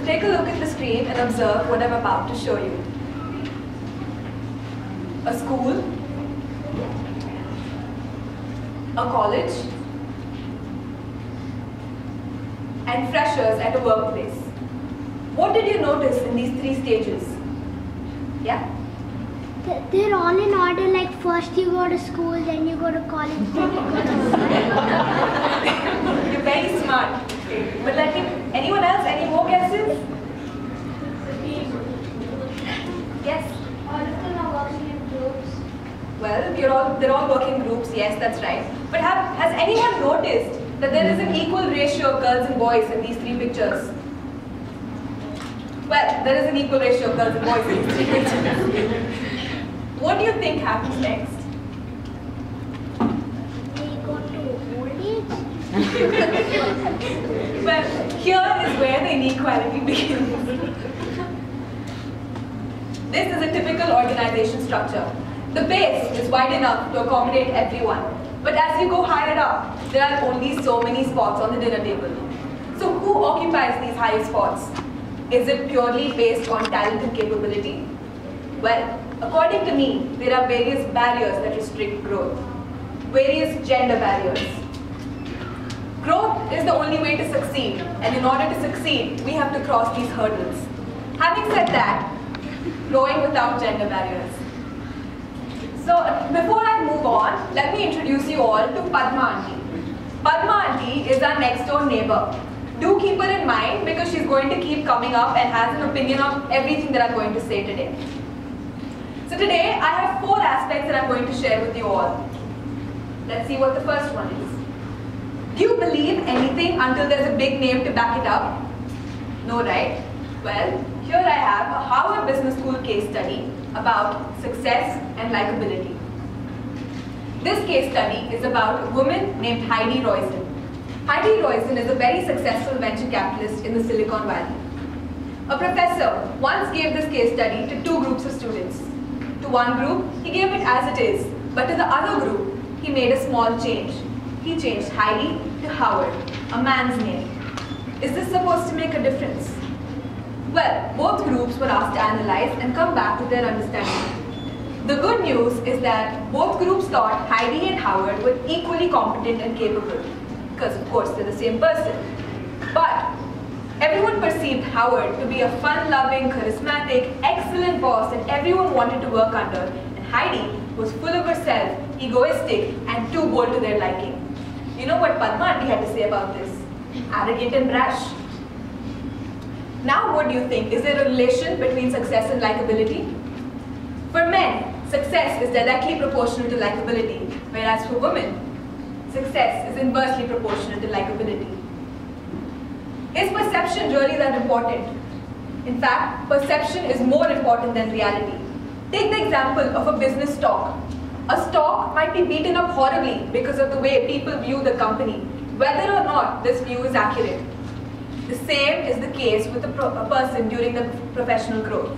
take a look at the screen and observe what I'm about to show you. A school, a college, and freshers at a workplace. What did you notice in these three stages? Yeah? They're all in order, like first you go to school, then you go to college, then you go to You're very smart. But anyone else, any more guesses? Yes? all of them are working in groups. Well, they're all working groups, yes, that's right. But has anyone noticed that there is an equal ratio of girls and boys in these three pictures? Well, there is an equal ratio of girls and boys in these three pictures. What do you think happens next? They go to old age. Well, here is where the inequality begins. This is a typical organization structure. The base is wide enough to accommodate everyone. But as you go higher up, there are only so many spots on the dinner table. So who occupies these higher spots? Is it purely based on talent and capability? Well, according to me, there are various barriers that restrict growth. Various gender barriers. Growth is the only way to succeed, and in order to succeed, we have to cross these hurdles. Having said that, growing without gender barriers. So, before I move on, let me introduce you all to Padma Aunty. Padma Aunty is our next door neighbor. Do keep her in mind because she's going to keep coming up and has an opinion on everything that I'm going to say today. So today, I have 4 aspects that I'm going to share with you all. Let's see what the first one is. Do you believe anything until there's a big name to back it up? No, right? Well, here I have a Harvard Business School case study about success and likability. This case study is about a woman named Heidi Roizen. Heidi Roizen is a very successful venture capitalist in the Silicon Valley. A professor once gave this case study to 2 groups of students. To one group, he gave it as it is, but to the other group, he made a small change. He changed Heidi to Howard, a man's name. Is this supposed to make a difference? Well, both groups were asked to analyze and come back with their understanding. The good news is that both groups thought Heidi and Howard were equally competent and capable, because of course they're the same person. But everyone perceived Howard to be a fun-loving, charismatic, excellent boss that everyone wanted to work under, and Heidi was full of herself, egoistic, and too bold to their liking. You know what Padma Aunty had to say about this? Arrogant and brash. Now what do you think? Is there a relation between success and likability? For men, success is directly proportional to likability, whereas for women, success is inversely proportional to likability. Is perception really that important? In fact, perception is more important than reality. Take the example of a business stock. A stock might be beaten up horribly because of the way people view the company, whether or not this view is accurate. The same is the case with a person during the professional growth.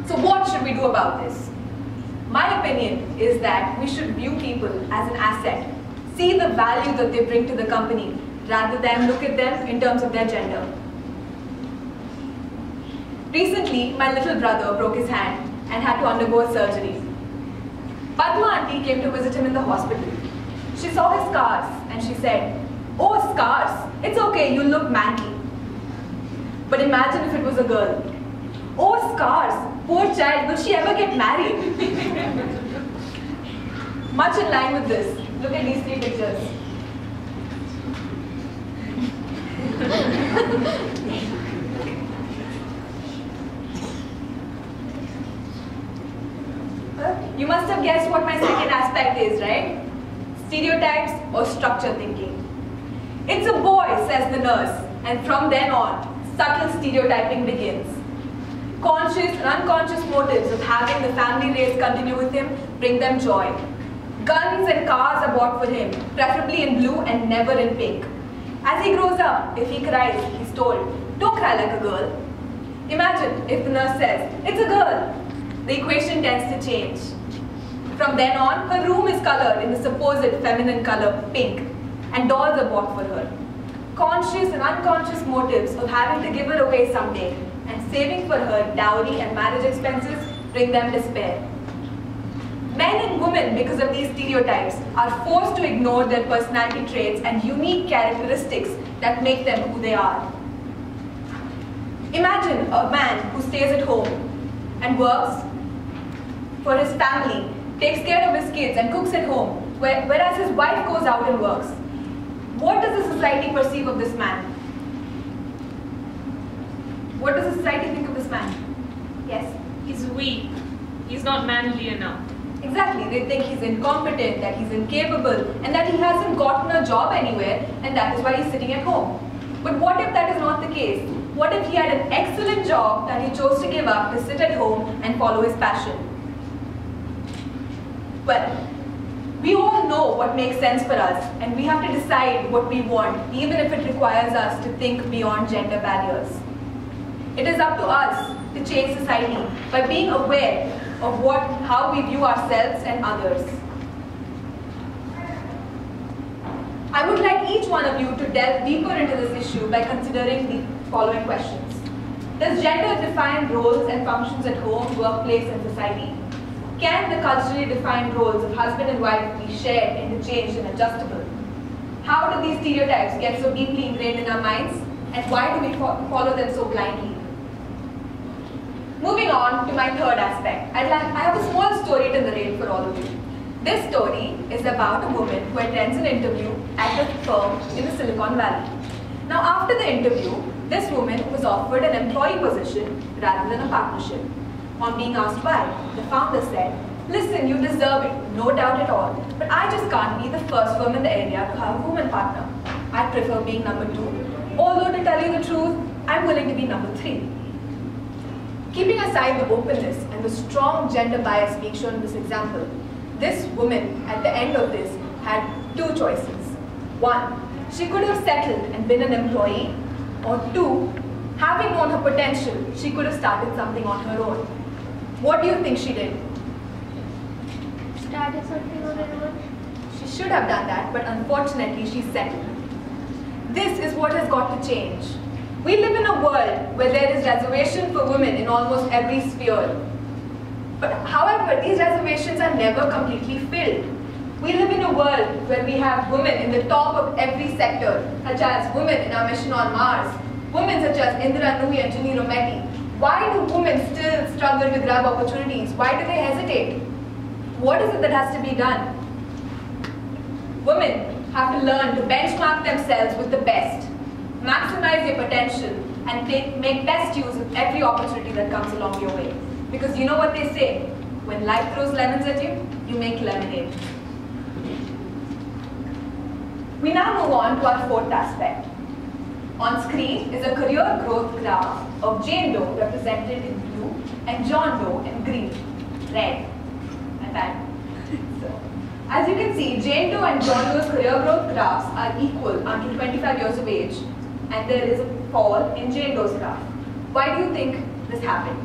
So what should we do about this? My opinion is that we should view people as an asset, see the value that they bring to the company, rather than look at them in terms of their gender. Recently, my little brother broke his hand and had to undergo a surgery. Padma Aunty came to visit him in the hospital. She saw his scars and she said, "Oh, scars, it's okay, you look manly." But imagine if it was a girl. "Oh, scars, poor child, will she ever get married?" Much in line with this, look at these 3 pictures. You must have guessed what my second aspect is, right? Stereotypes or structure thinking. "It's a boy," says the nurse, and from then on, subtle stereotyping begins. Conscious and unconscious motives of having the family race continue with him bring them joy. Guns and cars are bought for him, preferably in blue and never in pink. As he grows up, if he cries, he's told, "Don't cry like a girl." Imagine if the nurse says, "It's a girl." The equation tends to change. From then on, her room is colored in the supposed feminine color, pink, and dolls are bought for her. conscious and unconscious motives of having to give her away someday and saving for her dowry and marriage expenses bring them despair. Men and women, because of these stereotypes, are forced to ignore their personality traits and unique characteristics that make them who they are. Imagine a man who stays at home and works for his family, takes care of his kids and cooks at home, whereas his wife goes out and works. What does the society perceive of this man? What does the society think of this man? Yes? He's weak. He's not manly enough. Exactly. They think he's incompetent, that he's incapable, and that he hasn't gotten a job anywhere, and that is why he's sitting at home. But what if that is not the case? What if he had an excellent job that he chose to give up to sit at home and follow his passion? Well, we all know what makes sense for us, and we have to decide what we want, even if it requires us to think beyond gender barriers. It is up to us to change society by being aware of how we view ourselves and others. I would like each one of you to delve deeper into this issue by considering the following questions. Does gender define roles and functions at home, workplace, and society? Can the culturally defined roles of husband and wife be shared, interchanged, and adjustable? How do these stereotypes get so deeply ingrained in our minds, and why do we follow them so blindly? Moving on to my third aspect, I have a small story to narrate for all of you. This story is about a woman who attends an interview at a firm in the Silicon Valley. Now, after the interview, this woman was offered an employee position rather than a partnership. On being asked why, the founder said, "Listen, you deserve it, no doubt at all, but I just can't be the first firm in the area to have a woman partner. I prefer being number 2, although to tell you the truth, I'm willing to be number 3. Keeping aside the openness and the strong gender bias being shown in this example, this woman at the end of this had 2 choices. 1, she could have settled and been an employee, or 2, having known her potential, she could have started something on her own. What do you think she did? Started something on her own. She should have done that, but unfortunately she settled. This is what has got to change. We live in a world where there is reservation for women in almost every sphere. But however, these reservations are never completely filled. We live in a world where we have women in the top of every sector, such as women in our mission on Mars, women such as Indira Nooyi and Ginny Rometty. Why do women still struggle to grab opportunities? Why do they hesitate? What is it that has to be done? Women have to learn to benchmark themselves with the best, maximize their potential, and make best use of every opportunity that comes along your way. Because you know what they say, when life throws lemons at you, you make lemonade. We now move on to our fourth aspect. On screen is a career growth graph of Jane Doe represented in blue and John Doe in green, red, and tan. So, as you can see, Jane Doe and John Doe's career growth graphs are equal until 25 years of age, and there is a fall in Jane Doe's graph. Why do you think this happened?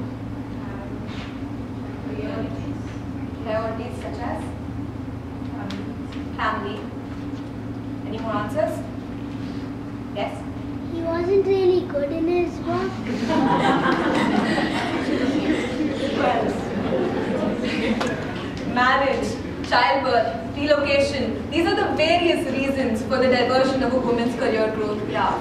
Priorities such as family. Any more answers? Yes? He wasn't really good in his work. Well, marriage, childbirth, relocation, these are the various reasons for the diversion of a woman's career growth graph.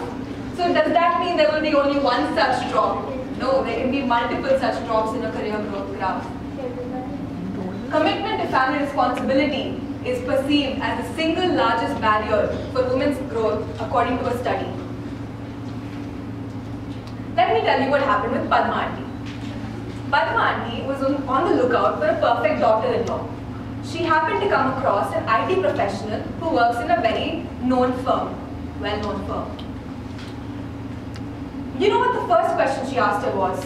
So does that mean there will be only one such drop? No, there can be multiple such drops in a career growth graph. Commitment to family responsibility is perceived as the single largest barrier for women's growth according to a study. Let me tell you what happened with Padma Aunty. Padma Aunty was on the lookout for a perfect daughter-in-law. She happened to come across an IT professional who works in a very known firm, well-known firm. You know what the first question she asked her was?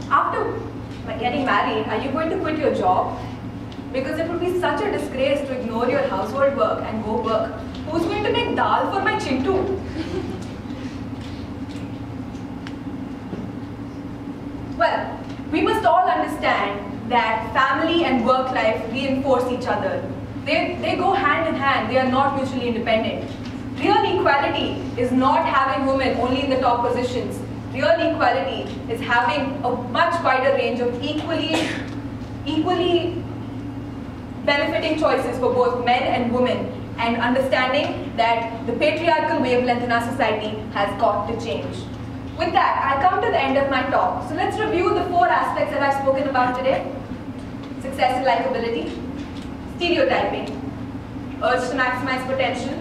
After getting married, are you going to quit your job? Because it would be such a disgrace to ignore your household work and go work. Who's going to make dal for my chintu? Well, we must all understand that family and work life reinforce each other. They go hand in hand, they are not mutually independent. Real equality is not having women only in the top positions. Real equality is having a much wider range of equally benefiting choices for both men and women, and understanding that the patriarchal wavelength in our society has got to change. With that, I come to the end of my talk. So let's review the 4 aspects that I've spoken about today. Success and likability, stereotyping, urge to maximize potential,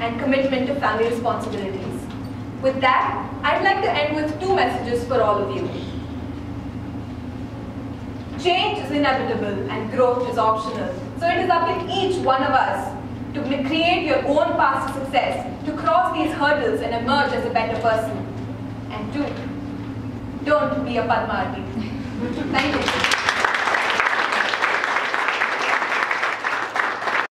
and commitment to family responsibilities. With that, I'd like to end with 2 messages for all of you. Change is inevitable and growth is optional. So it is up to each one of us to create your own path to success, to cross these hurdles and emerge as a better person. And 2, don't be a Padma Aarti. Thank you.